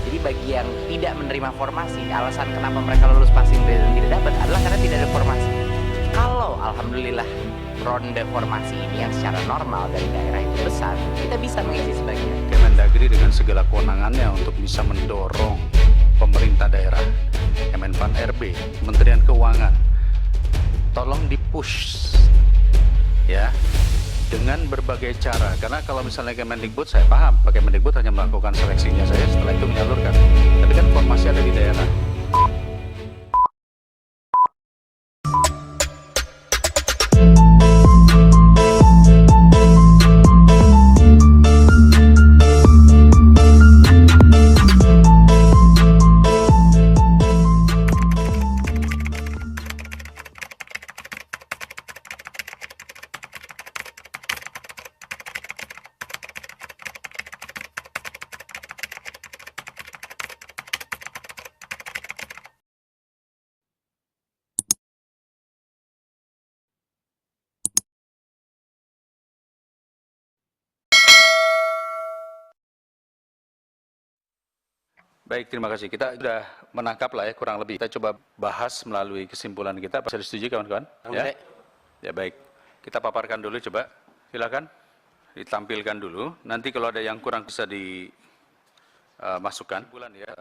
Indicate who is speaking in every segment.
Speaker 1: Jadi bagi yang tidak menerima formasi, alasan kenapa mereka lulus passing grade dan tidak dapat adalah karena tidak ada formasi. Kalau alhamdulillah ronde formasi ini yang secara normal dari daerah itu besar, kita bisa mengisi sebagian.
Speaker 2: Kemendagri dengan segala kewenangannya untuk bisa mendorong pemerintah daerah, Kemenpan RB, Kementerian Keuangan, tolong dipush ya dengan berbagai cara. Karena kalau misalnya Kemendikbud, saya paham Pak Kemendikbud hanya melakukan seleksinya saja, setelah itu menyalurkan. Tapi kan formasi ada di daerah. Baik, terima kasih. Kita sudah menangkap lah ya, kurang lebih. Kita coba bahas melalui kesimpulan kita. Bisa disetujui kawan-kawan? Ya? Ya, baik. Kita paparkan dulu coba. Silakan. Ditampilkan dulu. Nanti kalau ada yang kurang bisa dimasukkan. Bulan ya.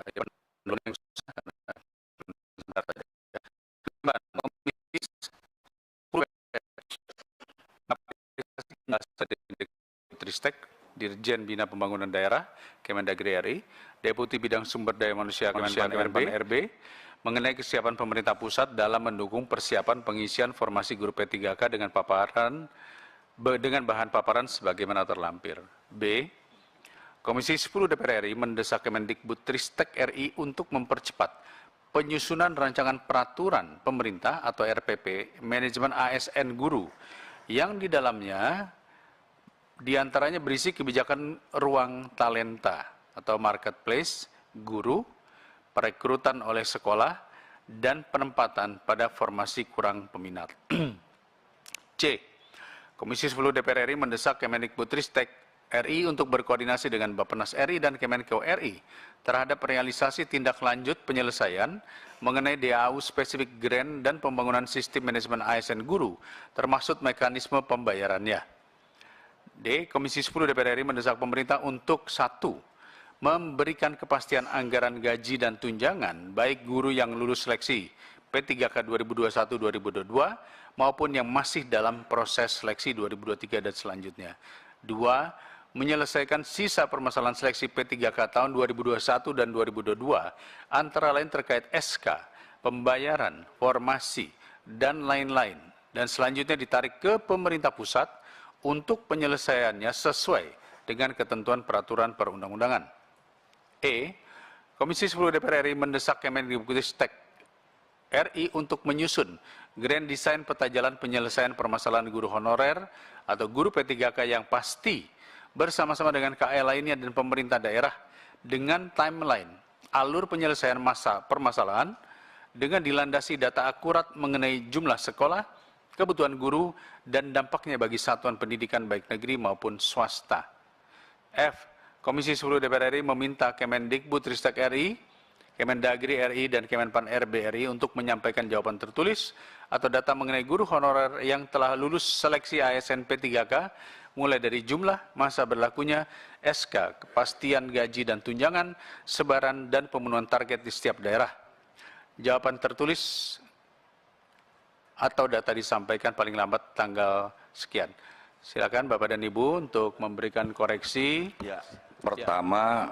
Speaker 2: Tristek, Dirjen Bina Pembangunan Daerah, Kemendagri RI, Deputi Bidang Sumber Daya Manusia Kemenpan RB, mengenai kesiapan pemerintah pusat dalam mendukung persiapan pengisian formasi guru P3K dengan bahan paparan sebagaimana terlampir. B. Komisi 10 DPR RI mendesak Kemendikbud Tristek RI untuk mempercepat penyusunan rancangan peraturan pemerintah atau RPP manajemen ASN guru yang di dalamnya diantaranya berisi kebijakan ruang talenta atau marketplace guru, perekrutan oleh sekolah, dan penempatan pada formasi kurang peminat. C. Komisi 10 DPR RI mendesak Kemendikbudristek RI untuk berkoordinasi dengan Bappenas RI dan Kemenko RI terhadap realisasi tindak lanjut penyelesaian mengenai DAU spesifik grant dan pembangunan sistem manajemen ASN guru, termasuk mekanisme pembayarannya. D. Komisi 10 DPR RI mendesak pemerintah untuk 1. Memberikan kepastian anggaran gaji dan tunjangan baik guru yang lulus seleksi P3K 2021-2022 maupun yang masih dalam proses seleksi 2023 dan selanjutnya. 2. Menyelesaikan sisa permasalahan seleksi P3K tahun 2021 dan 2022 antara lain terkait SK, pembayaran, formasi, dan lain-lain. Dan selanjutnya ditarik ke pemerintah pusat untuk penyelesaiannya sesuai dengan ketentuan peraturan perundang-undangan. E. Komisi 10 DPR RI mendesak Kemendikbudristek RI untuk menyusun grand design peta jalan penyelesaian permasalahan guru honorer atau guru P3K yang pasti bersama-sama dengan KL lainnya dan pemerintah daerah dengan timeline alur penyelesaian permasalahan dengan dilandasi data akurat mengenai jumlah sekolah, kebutuhan guru, dan dampaknya bagi satuan pendidikan baik negeri maupun swasta. F. Komisi 10 DPR RI meminta Kemendikbudristek RI, Kemendagri RI, dan Kemenpan RB RI untuk menyampaikan jawaban tertulis atau data mengenai guru honorer yang telah lulus seleksi ASN P3K, mulai dari jumlah, masa berlakunya, SK, kepastian gaji dan tunjangan, sebaran, dan pemenuhan target di setiap daerah. Jawaban tertulis atau data disampaikan paling lambat tanggal sekian. Silakan Bapak dan Ibu untuk memberikan koreksi.
Speaker 3: Ya, pertama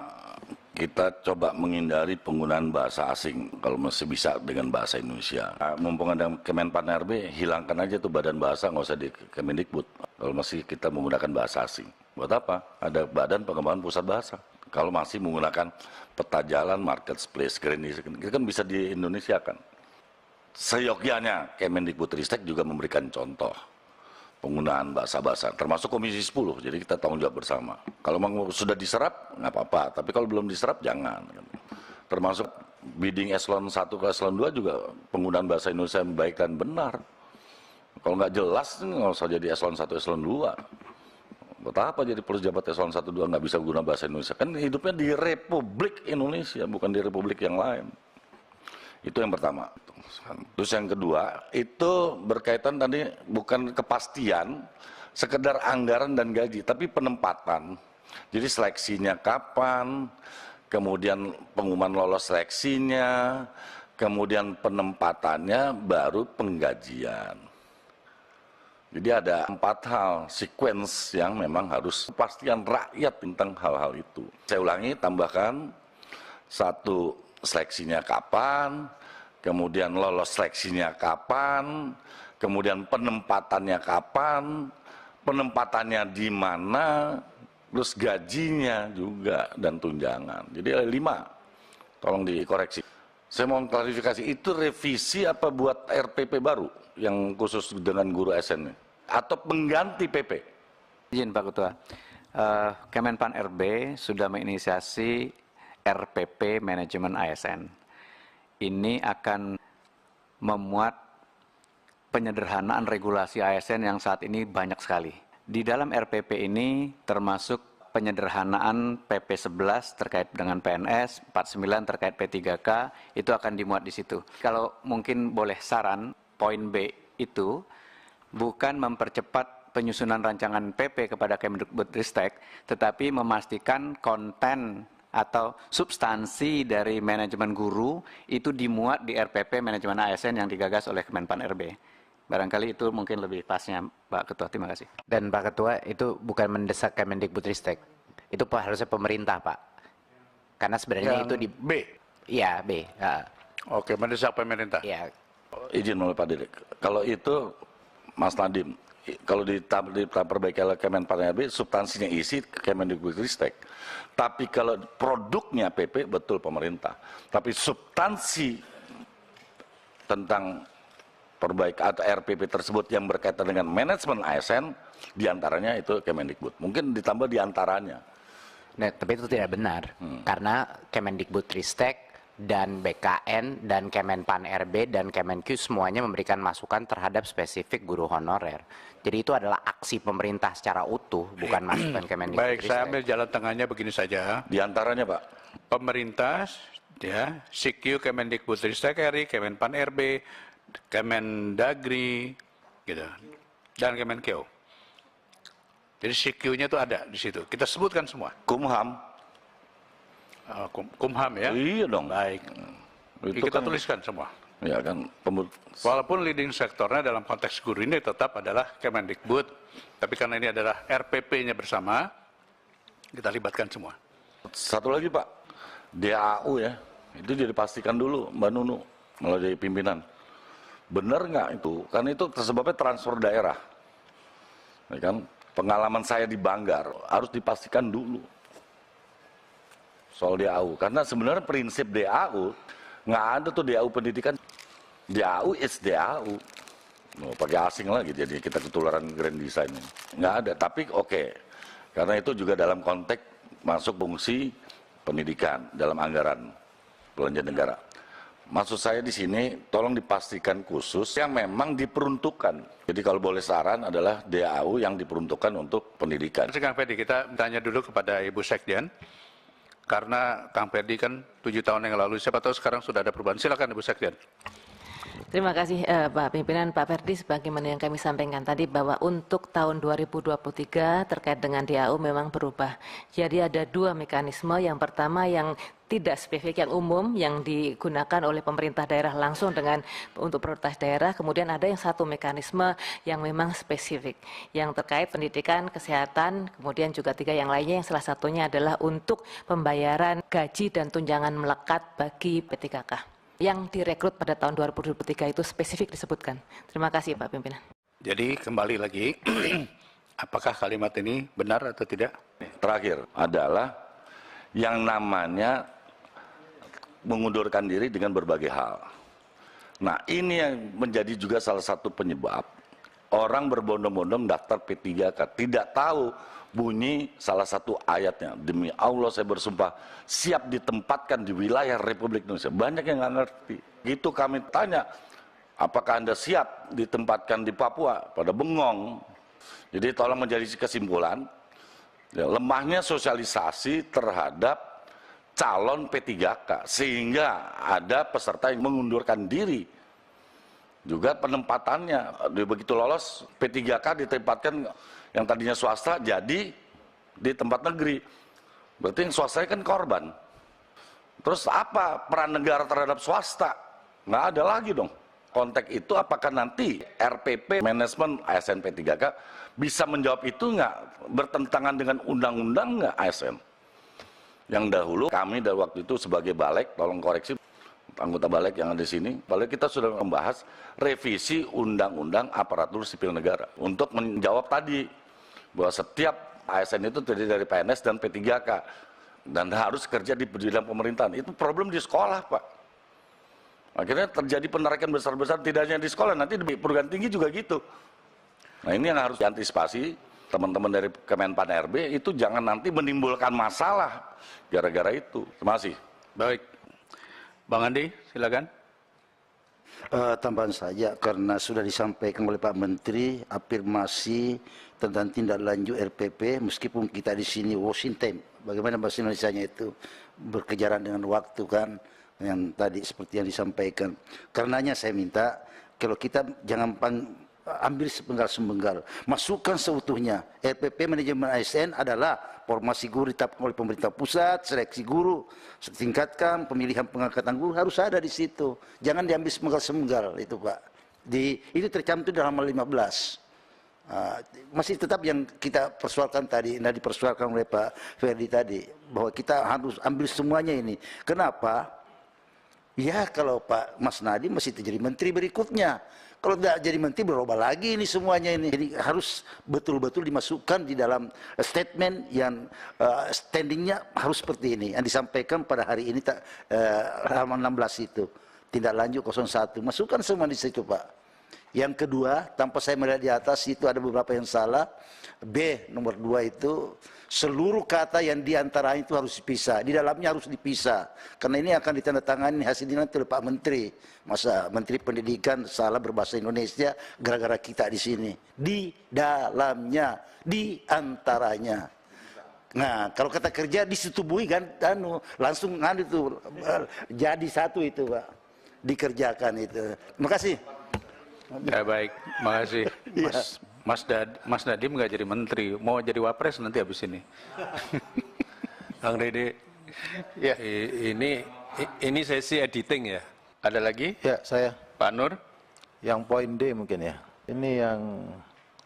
Speaker 3: kita coba menghindari penggunaan bahasa asing kalau masih bisa dengan bahasa Indonesia. Mumpung ada Kemenpan RB, hilangkan aja tuh badan bahasa, nggak usah di Kemendikbud. Kalau masih kita menggunakan bahasa asing. Buat apa? Ada Badan Pengembangan Pusat Bahasa. Kalau masih menggunakan peta jalan, marketplace, grand design, itu kan bisa di Indonesia kan. Seyogyanya Kemendikbudristek juga memberikan contoh penggunaan bahasa-bahasa, termasuk Komisi 10, jadi kita tanggung jawab bersama. Kalau memang sudah diserap, nggak apa-apa, tapi kalau belum diserap, jangan. Termasuk bidding eselon 1 ke eselon 2 juga penggunaan bahasa Indonesia yang baik dan benar. Kalau nggak jelas, nggak usah jadi eselon 1, eselon 2. Buat apa jadi pejabat eselon 1 2 nggak bisa guna bahasa Indonesia? Kan hidupnya di Republik Indonesia, bukan di republik yang lain. Itu yang pertama. Terus yang kedua, itu berkaitan tadi bukan kepastian, sekedar anggaran dan gaji, tapi penempatan. Jadi seleksinya kapan, kemudian pengumuman lolos seleksinya, kemudian penempatannya, baru penggajian. Jadi ada 4 hal, sequence yang memang harus kepastian rakyat tentang hal-hal itu. Saya ulangi, tambahkan 1, seleksinya kapan, kemudian lolos seleksinya kapan, kemudian penempatannya kapan, penempatannya di mana, terus gajinya juga, dan tunjangan. Jadi ada 5, tolong dikoreksi. Saya mau klarifikasi, itu revisi apa buat RPP baru yang khusus dengan guru ASN? Atau pengganti PP?
Speaker 2: Izin Pak Ketua, Kemenpan RB sudah menginisiasi RPP Manajemen ASN. Ini akan memuat penyederhanaan regulasi ASN yang saat ini banyak sekali. Di dalam RPP ini termasuk penyederhanaan PP 11 terkait dengan PNS, 49 terkait P3K, itu akan dimuat di situ. Kalau mungkin boleh saran, poin B itu bukan mempercepat penyusunan rancangan PP kepada Kemdikbudristek, tetapi memastikan konten atau substansi dari manajemen guru itu dimuat di RPP Manajemen ASN yang digagas oleh Kemenpan RB. Barangkali itu mungkin lebih pasnya, Pak Ketua. Terima kasih.
Speaker 1: Dan Pak Ketua, itu bukan mendesak Kemendikbudristek. Itu harusnya pemerintah, Pak. Karena sebenarnya itu di
Speaker 2: B.
Speaker 1: Iya, B.
Speaker 2: Oke, mendesak pemerintah.
Speaker 1: Iya.
Speaker 3: Izin oleh Pak Direk. Kalau itu Mas Nadiem, kalau diperbaiki oleh Kemenpan RB, substansinya isi Kemendikbudristek. Tapi kalau produknya PP, betul pemerintah. Tapi substansi tentang perbaikan atau RPP tersebut yang berkaitan dengan manajemen ASN, diantaranya itu Kemendikbud. Mungkin ditambah diantaranya.
Speaker 1: Nah, tapi itu tidak benar. Karena Kemendikbudristek dan BKN dan Kemenpan RB dan Kemenq semuanya memberikan masukan terhadap spesifik guru honorer. Jadi itu adalah aksi pemerintah secara utuh, bukan masukan Kemendikbudristek.
Speaker 2: Baik, saya ambil jalan tengahnya begini saja.
Speaker 3: Diantaranya Pak.
Speaker 2: Pemerintah, ya, CQ Kemendikbudristek RI, Kemenpan RB, Kemendagri, gitu, dan Kemenkeu. Jadi CQ-nya itu ada di situ. Kita sebutkan semua.
Speaker 3: Kumham.
Speaker 2: Kumham ya.
Speaker 3: Iya dong.
Speaker 2: Baik.
Speaker 3: Itu
Speaker 2: Kita
Speaker 3: kan,
Speaker 2: tuliskan semua.
Speaker 3: ya kan,
Speaker 2: Walaupun leading sektornya dalam konteks guru ini tetap adalah Kemendikbud, tapi karena ini adalah RPP-nya bersama, kita libatkan semua.
Speaker 3: Satu lagi Pak, DAU ya, itu jadi pastikan dulu Mbak Nunu melalui pimpinan. Benar nggak itu? Karena itu sebabnya transfer daerah. Ya kan? Pengalaman saya di Banggar harus dipastikan dulu soal DAU. Karena sebenarnya prinsip DAU nggak ada tuh DAU pendidikan. DAU is DAU. Pakai asing lagi jadi kita ketularan grand design ini. Nggak ada. Tapi oke. Karena itu juga dalam konteks masuk fungsi pendidikan dalam anggaran belanja negara. Maksud saya di sini, tolong dipastikan khusus yang memang diperuntukkan. Jadi kalau boleh saran adalah DAU yang diperuntukkan untuk pendidikan.
Speaker 2: Kang Ferdi, kita tanya dulu kepada Ibu Sekjen. Karena Kang Ferdi kan 7 tahun yang lalu, siapa tahu sekarang sudah ada perubahan. Silakan Ibu Sekjen.
Speaker 4: Terima kasih Pak Pimpinan, Pak Ferdi, sebagaimana yang kami sampaikan tadi bahwa untuk tahun 2023 terkait dengan DAU memang berubah. Jadi ada 2 mekanisme, yang pertama yang tidak spesifik, yang umum, yang digunakan oleh pemerintah daerah langsung untuk prioritas daerah, kemudian ada yang 1 mekanisme yang memang spesifik, yang terkait pendidikan, kesehatan, kemudian juga 3 yang lainnya, yang salah satunya adalah untuk pembayaran gaji dan tunjangan melekat bagi P3K. Yang direkrut pada tahun 2023 itu spesifik disebutkan. Terima kasih Pak Pimpinan.
Speaker 2: Jadi kembali lagi, apakah kalimat ini benar atau tidak?
Speaker 3: Terakhir adalah yang namanya mengundurkan diri dengan berbagai hal. Nah ini yang menjadi juga salah satu penyebab orang berbondong-bondong daftar P3K, tidak tahu bunyi salah satu ayatnya. Demi Allah saya bersumpah siap ditempatkan di wilayah Republik Indonesia. Banyak yang nggak ngerti. Gitu kami tanya, apakah Anda siap ditempatkan di Papua? Pada bengong. Jadi tolong menjadi kesimpulan, Ya, lemahnya sosialisasi terhadap calon P3K sehingga ada peserta yang mengundurkan diri. Juga penempatannya begitu lolos P3K ditempatkan yang tadinya swasta jadi di tempat negeri. Berarti yang swasta kan korban. Terus apa peran negara terhadap swasta? Nggak ada lagi dong. Konteks itu apakah nanti RPP manajemen ASN P3K bisa menjawab itu nggak? Bertentangan dengan undang-undang nggak ASN? Yang dahulu kami dari waktu itu sebagai Balek, tolong koreksi anggota Balek yang ada di sini, Balek kita sudah membahas revisi Undang-Undang Aparatur Sipil Negara untuk menjawab tadi bahwa setiap ASN itu terdiri dari PNS dan P3K dan harus kerja di bidang pemerintahan. Itu problem di sekolah, Pak. Akhirnya terjadi penarikan besar-besar tidak hanya di sekolah, nanti di perguruan tinggi juga gitu. Nah ini yang harus diantisipasi teman-teman dari Kemenpan RB itu jangan nanti menimbulkan masalah gara-gara itu. Terima kasih.
Speaker 2: Baik. Bang Andi, silakan.
Speaker 5: Tambahan saja karena sudah disampaikan oleh Pak Menteri afirmasi tentang tindak lanjut RPP meskipun kita di sini Washington bagaimana bahasa Indonesianya itu berkejaran dengan waktu kan yang tadi seperti yang disampaikan. Karenanya saya minta kalau kita jangan ambil sepenggal-sepenggal, masukkan seutuhnya. RPP manajemen ASN adalah formasi guru ditetapkan oleh pemerintah pusat, seleksi guru, tingkatkan pemilihan pengangkatan guru harus ada di situ. Jangan diambil sepenggal-sepenggal itu Pak. Itu tercantum dalam hal 15. Masih tetap yang kita persoalkan tadi, nah dipersoalkan oleh Pak Ferdi tadi, bahwa kita harus ambil semuanya ini. Kenapa? Ya kalau Pak Mas Nadiem masih jadi menteri berikutnya. Kalau tidak jadi menteri berubah lagi ini semuanya ini. Jadi harus betul-betul dimasukkan di dalam statement yang standingnya harus seperti ini. Yang disampaikan pada hari ini halaman 16 itu. Tindak lanjut 01. Masukkan semua di situ Pak. Yang kedua, tanpa saya melihat di atas itu ada beberapa yang salah. B nomor 2 itu seluruh kata yang diantara itu harus dipisah. Di dalamnya harus dipisah. Karena ini akan ditandatangani hasilnya nanti oleh Pak Menteri. Masa Menteri Pendidikan salah berbahasa Indonesia gara-gara kita di sini. Di dalamnya, di antaranya. Nah, kalau kata kerja disetubuhi kan langsung itu jadi satu itu Pak. Dikerjakan itu. Terima kasih.
Speaker 2: Ya baik, makasih. Mas Nadiem nggak jadi menteri, mau jadi wapres nanti habis ini.
Speaker 6: Kang Dede, ya ini sesi editing ya.
Speaker 2: Ada lagi?
Speaker 7: Ya, saya.
Speaker 2: Pak Nur?
Speaker 7: Yang poin D mungkin ya. Ini yang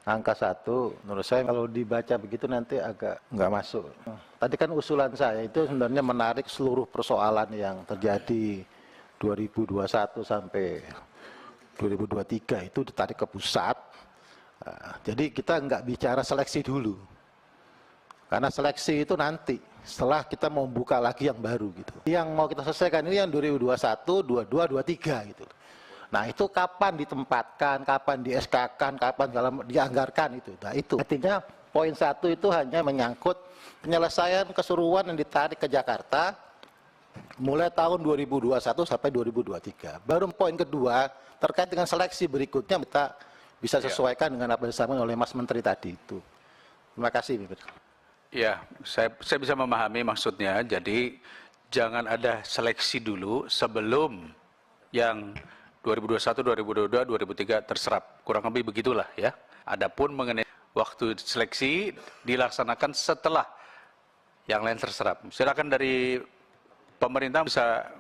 Speaker 7: angka 1, menurut saya kalau dibaca begitu nanti agak nggak masuk. Tadi kan usulan saya itu sebenarnya menarik seluruh persoalan yang terjadi 2021 sampai 2023 itu ditarik ke pusat. Jadi kita nggak bicara seleksi dulu. Karena seleksi itu nanti setelah kita mau buka lagi yang baru gitu. Yang mau kita selesaikan ini yang 2021, 22, 23 gitu. Nah itu kapan ditempatkan, kapan di SK-kan, kapan dalam dianggarkan itu. Nah itu artinya poin 1 itu hanya menyangkut penyelesaian keseluruhan yang ditarik ke Jakarta mulai tahun 2021 sampai 2023. Baru poin kedua terkait dengan seleksi berikutnya kita bisa sesuaikan dengan apa yang disampaikan oleh Mas Menteri tadi itu. Terima kasih.
Speaker 2: Ya, saya bisa memahami maksudnya. Jadi jangan ada seleksi dulu sebelum yang 2021, 2022, 2023 terserap. Kurang lebih begitulah ya. Adapun mengenai waktu seleksi dilaksanakan setelah yang lain terserap. Silakan dari pemerintah bisa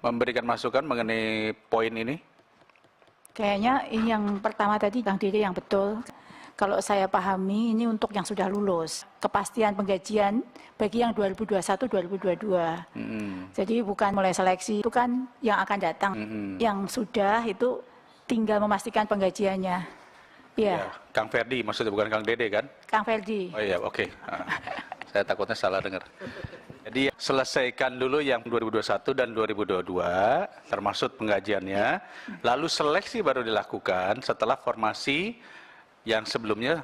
Speaker 2: memberikan masukan mengenai poin ini.
Speaker 8: Kayaknya yang pertama tadi Kang Dede yang betul. Kalau saya pahami ini untuk yang sudah lulus. Kepastian penggajian bagi yang 2021-2022. Jadi bukan mulai seleksi, itu kan yang akan datang. Yang sudah itu tinggal memastikan penggajiannya. Iya.
Speaker 2: Ya, Kang Ferdi maksudnya, bukan Kang Dede kan?
Speaker 8: Kang Ferdi.
Speaker 2: Oh iya, oke. Saya takutnya salah dengar. Jadi selesaikan dulu yang 2021 dan 2022, termasuk penggajiannya, lalu seleksi baru dilakukan setelah formasi yang sebelumnya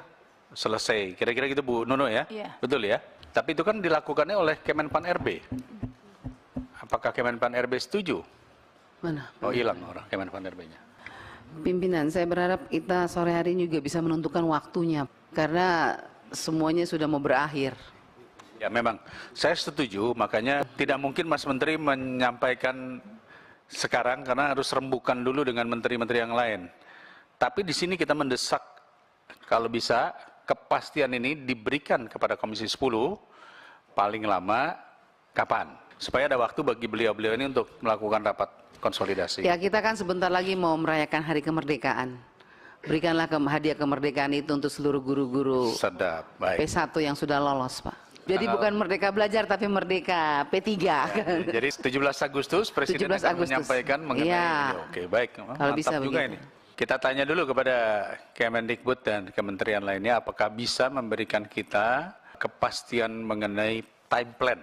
Speaker 2: selesai. Kira-kira gitu Bu Nuno ya?
Speaker 8: Iya.
Speaker 2: Betul ya? Tapi itu kan dilakukannya oleh Kemenpan RB. Apakah Kemenpan RB setuju?
Speaker 9: Mana?
Speaker 2: Oh hilang orang Kemenpan RB-nya.
Speaker 9: Pimpinan, saya berharap kita sore hari ini juga bisa menentukan waktunya. Karena semuanya sudah mau berakhir.
Speaker 2: Ya memang, saya setuju, makanya tidak mungkin Mas Menteri menyampaikan sekarang karena harus rembukan dulu dengan menteri-menteri yang lain. Tapi di sini kita mendesak, kalau bisa, kepastian ini diberikan kepada Komisi 10, paling lama kapan? Supaya ada waktu bagi beliau-beliau ini untuk melakukan rapat konsolidasi.
Speaker 9: Ya, kita kan sebentar lagi mau merayakan Hari Kemerdekaan. Berikanlah hadiah kemerdekaan itu untuk seluruh guru-guru
Speaker 2: Sedap, baik.
Speaker 9: P1 yang sudah lolos, Pak. Jadi bukan merdeka belajar, tapi merdeka P3. Kan?
Speaker 2: Jadi 17 Agustus Presiden
Speaker 9: 17
Speaker 2: akan
Speaker 9: Agustus.
Speaker 2: menyampaikan mengenai
Speaker 9: Ya.
Speaker 2: ini. Oke, baik.
Speaker 9: Kalau
Speaker 2: Mantap
Speaker 9: bisa
Speaker 2: juga
Speaker 9: begitu.
Speaker 2: ini. Kita tanya dulu kepada Kemendikbud dan kementerian lainnya, apakah bisa memberikan kita kepastian mengenai time plan.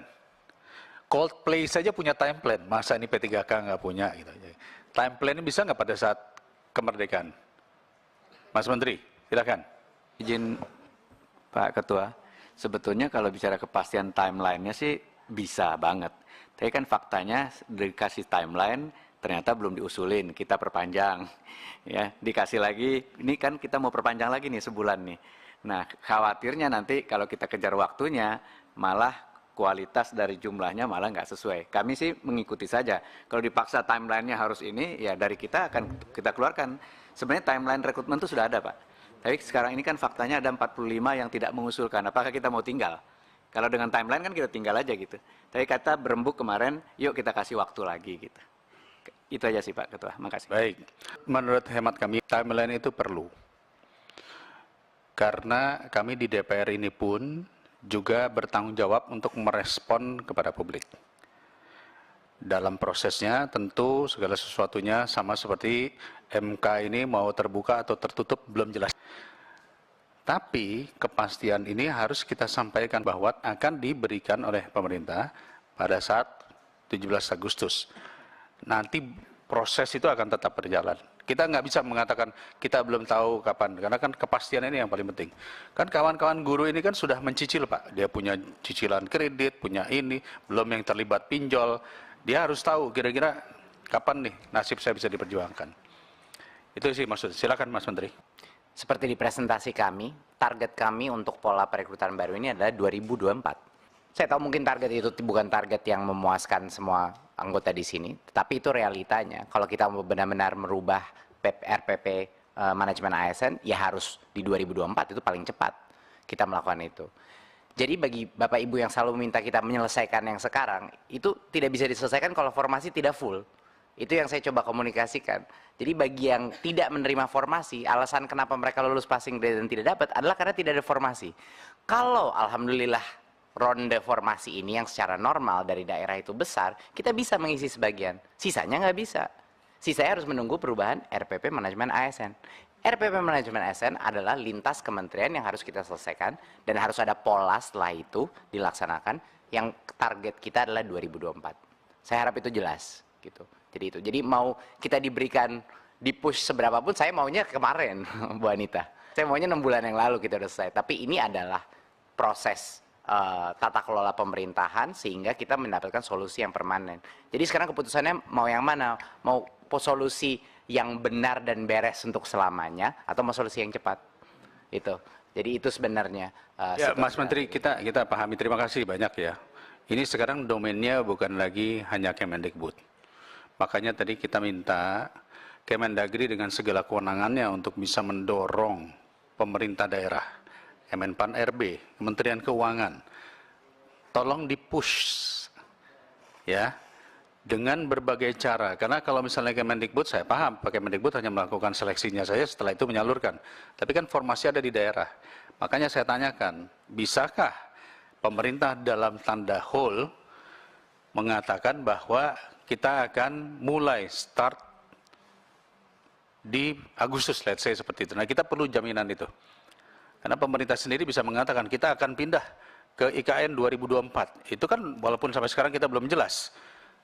Speaker 2: Coldplay saja punya time plan, masa ini P3K nggak punya gitu. Time plan ini bisa nggak pada saat kemerdekaan? Mas Menteri, silakan.
Speaker 10: Izin Pak Ketua, sebetulnya kalau bicara kepastian timeline-nya sih bisa banget. Tapi kan faktanya dikasih timeline, ternyata belum diusulin, kita perpanjang. Ya, dikasih lagi, ini kan kita mau perpanjang lagi nih sebulan nih. Nah, khawatirnya nanti kalau kita kejar waktunya, malah kualitas dari jumlahnya malah nggak sesuai. Kami sih mengikuti saja. Kalau dipaksa timeline-nya harus ini, ya dari kita akan kita keluarkan. Sebenarnya timeline rekrutmen itu sudah ada, Pak. Tapi sekarang ini kan faktanya ada 45 yang tidak mengusulkan. Apakah kita mau tinggal? Kalau dengan timeline kan kita tinggal aja gitu. Tapi kata berembuk kemarin, yuk kita kasih waktu lagi gitu. Itu aja sih Pak Ketua, makasih.
Speaker 2: Baik, menurut hemat kami timeline itu perlu. Karena kami di DPR ini pun juga bertanggung jawab untuk merespon kepada publik. Dalam prosesnya tentu segala sesuatunya sama seperti MK ini mau terbuka atau tertutup belum jelas. Tapi kepastian ini harus kita sampaikan bahwa akan diberikan oleh pemerintah pada saat 17 Agustus. Nanti proses itu akan tetap berjalan. Kita nggak bisa mengatakan kita belum tahu kapan, karena kan kepastian ini yang paling penting. Kan kawan-kawan guru ini kan sudah mencicil Pak, dia punya cicilan kredit, punya ini, belum yang terlibat pinjol. Dia harus tahu kira-kira kapan nih nasib saya bisa diperjuangkan. Itu sih maksud. Silakan Mas Menteri.
Speaker 1: Seperti di presentasi kami, target kami untuk pola perekrutan baru ini adalah 2024. Saya tahu mungkin target itu bukan target yang memuaskan semua anggota di sini, tapi itu realitanya. Kalau kita mau benar-benar merubah RPP manajemen ASN, ya harus di 2024 itu paling cepat kita melakukan itu. Jadi bagi Bapak Ibu yang selalu meminta kita menyelesaikan yang sekarang, itu tidak bisa diselesaikan kalau formasi tidak full. Itu yang saya coba komunikasikan. Jadi bagi yang tidak menerima formasi, alasan kenapa mereka lulus passing grade dan tidak dapat adalah karena tidak ada formasi. Kalau alhamdulillah ronde formasi ini yang secara normal dari daerah itu besar, kita bisa mengisi sebagian. Sisanya nggak bisa. Sisanya harus menunggu perubahan RPP manajemen ASN. RPP manajemen ASN adalah lintas kementerian yang harus kita selesaikan dan harus ada pola setelah itu dilaksanakan yang target kita adalah 2024. Saya harap itu jelas gitu. Jadi itu. Jadi mau kita diberikan di-push seberapa pun saya maunya kemarin Bu Anita. Saya maunya 6 bulan yang lalu kita udah selesai. Tapi ini adalah proses tata kelola pemerintahan sehingga kita mendapatkan solusi yang permanen. Jadi sekarang keputusannya mau yang mana? Mau solusi yang benar dan beres untuk selamanya atau mau solusi yang cepat? Itu. Jadi itu sebenarnya.
Speaker 2: Ya, Mas Menteri, kita pahami. Terima kasih banyak ya. Ini sekarang domainnya bukan lagi hanya Kemendikbud. Makanya tadi kita minta Kemendagri dengan segala kewenangannya untuk bisa mendorong pemerintah daerah, Kemenpan RB, Kementerian Keuangan, tolong dipush ya dengan berbagai cara. Karena kalau misalnya Kemendikbud, saya paham Pak Kemendikbud hanya melakukan seleksinya saja, setelah itu menyalurkan. Tapi kan formasi ada di daerah. Makanya saya tanyakan, bisakah pemerintah dalam tanda whole mengatakan bahwa kita akan mulai start di Agustus, let's say seperti itu. Nah, kita perlu jaminan itu. Karena pemerintah sendiri bisa mengatakan kita akan pindah ke IKN 2024. Itu kan walaupun sampai sekarang kita belum jelas.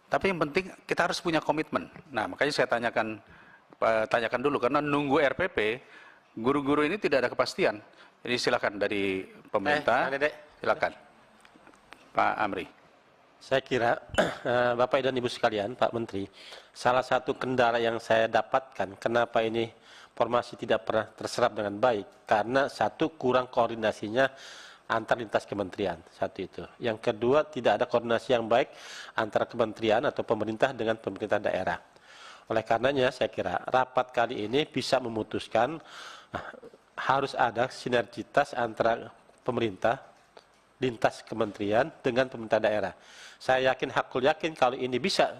Speaker 2: Tapi yang penting kita harus punya komitmen. Nah, makanya saya tanyakan dulu karena nunggu RPP, guru-guru ini tidak ada kepastian. Jadi silakan dari pemerintah. Silakan. Pak Amri.
Speaker 11: Saya kira Bapak dan Ibu sekalian, Pak Menteri, salah satu kendala yang saya dapatkan kenapa ini formasi tidak pernah terserap dengan baik karena satu, kurang koordinasinya antar lintas kementerian, satu itu. Yang kedua, tidak ada koordinasi yang baik antara kementerian atau pemerintah dengan pemerintah daerah. Oleh karenanya saya kira rapat kali ini bisa memutuskan harus ada sinergitas antara pemerintah, lintas kementerian dengan pemerintah daerah. Saya hakul yakin kalau ini bisa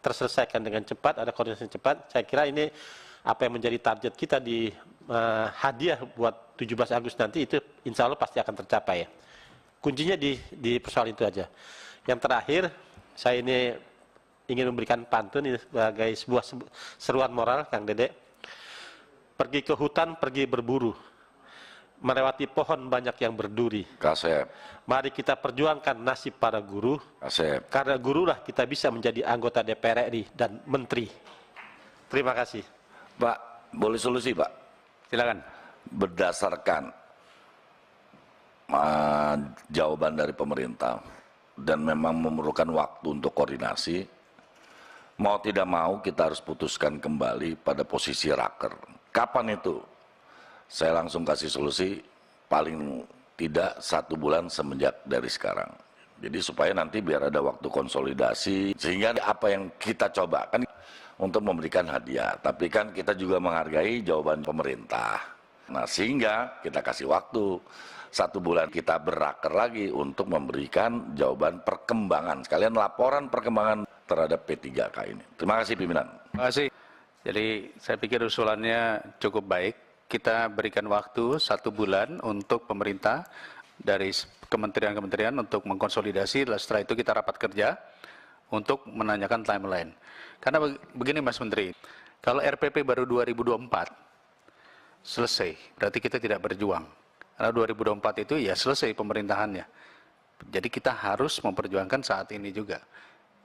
Speaker 11: terselesaikan dengan cepat, ada koordinasi cepat, saya kira ini apa yang menjadi target kita di hadiah buat 17 Agustus nanti itu insya Allah pasti akan tercapai ya. Kuncinya di persoalan itu aja. Yang terakhir, saya ini ingin memberikan pantun ini sebagai sebuah seruan moral, Kang Dede. Pergi ke hutan, pergi berburu. Melewati pohon banyak yang berduri.
Speaker 3: Kasep.
Speaker 11: Mari kita perjuangkan nasib para guru.
Speaker 3: Kasep.
Speaker 11: Karena gurulah kita bisa menjadi anggota DPR RI dan menteri. Terima kasih.
Speaker 3: Pak, boleh solusi Pak?
Speaker 2: Silakan.
Speaker 3: Berdasarkan jawaban dari pemerintah dan memang memerlukan waktu untuk koordinasi, mau tidak mau kita harus putuskan kembali pada posisi raker. Kapan itu? Saya langsung kasih solusi paling tidak 1 bulan semenjak dari sekarang. Jadi supaya nanti biar ada waktu konsolidasi sehingga apa yang kita coba kan untuk memberikan hadiah, tapi kan kita juga menghargai jawaban pemerintah. Nah, sehingga kita kasih waktu 1 bulan kita beraker lagi untuk memberikan jawaban perkembangan, sekalian laporan perkembangan terhadap P3K ini. Terima kasih pimpinan.
Speaker 2: Terima kasih. Jadi saya pikir usulannya cukup baik. Kita berikan waktu 1 bulan untuk pemerintah dari kementerian-kementerian untuk mengkonsolidasi. Setelah itu kita rapat kerja untuk menanyakan timeline. Karena begini Mas Menteri, kalau RPP baru 2024 selesai, berarti kita tidak berjuang. Karena 2024 itu ya selesai pemerintahannya. Jadi kita harus memperjuangkan saat ini juga.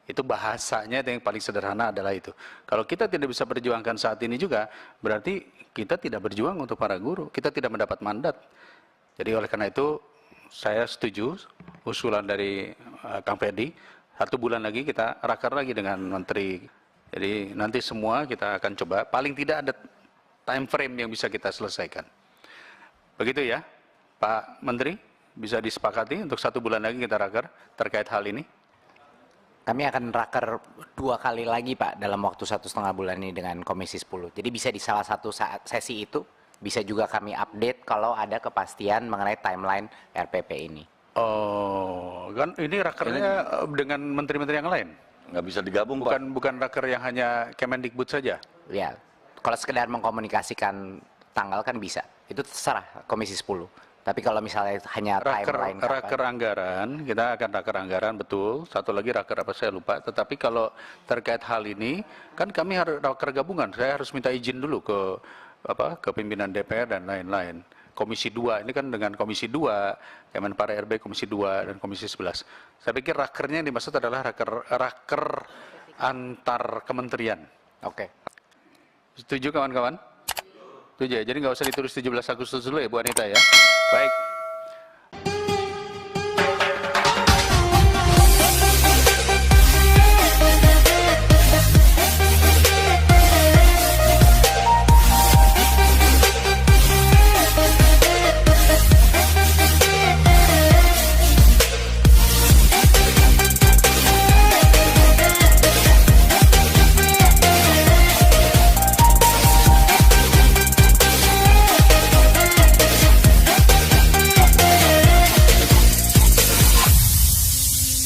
Speaker 2: Itu bahasanya yang paling sederhana adalah itu. Kalau kita tidak bisa perjuangkan saat ini juga, berarti kita tidak berjuang untuk para guru. Kita tidak mendapat mandat. Jadi oleh karena itu, saya setuju usulan dari Kang Ferdi, 1 bulan lagi kita raker lagi dengan Menteri. Jadi nanti semua kita akan coba, paling tidak ada time frame yang bisa kita selesaikan. Begitu ya, Pak Menteri, bisa disepakati untuk 1 bulan lagi kita raker terkait hal ini?
Speaker 1: Kami akan raker 2 kali lagi Pak dalam waktu 1,5 bulan ini dengan Komisi 10. Jadi bisa di salah satu sesi itu, bisa juga kami update kalau ada kepastian mengenai timeline RPP ini.
Speaker 2: Oh, kan ini rakernya dengan menteri-menteri yang lain?
Speaker 3: Nggak bisa digabung, Pak.
Speaker 2: Bukan raker yang hanya Kemendikbud saja?
Speaker 1: Ya, kalau sekedar mengkomunikasikan tanggal kan bisa. Itu terserah Komisi 10. Tapi kalau misalnya hanya timeline
Speaker 2: raker anggaran, kita akan raker anggaran, betul. Satu lagi raker apa saya lupa. Tetapi kalau terkait hal ini, kan kami harus raker gabungan. Saya harus minta izin dulu ke pimpinan DPR dan lain-lain. Komisi 2, ini kan dengan Komisi 2, Kemenpar RB Komisi 2 dan Komisi 11. Saya pikir rakernya yang dimaksud adalah raker antar kementerian.
Speaker 1: Oke.
Speaker 2: Setuju kawan-kawan? Setuju ya, jadi nggak usah ditulis 17 Agustus dulu ya Bu Anita ya. Baik.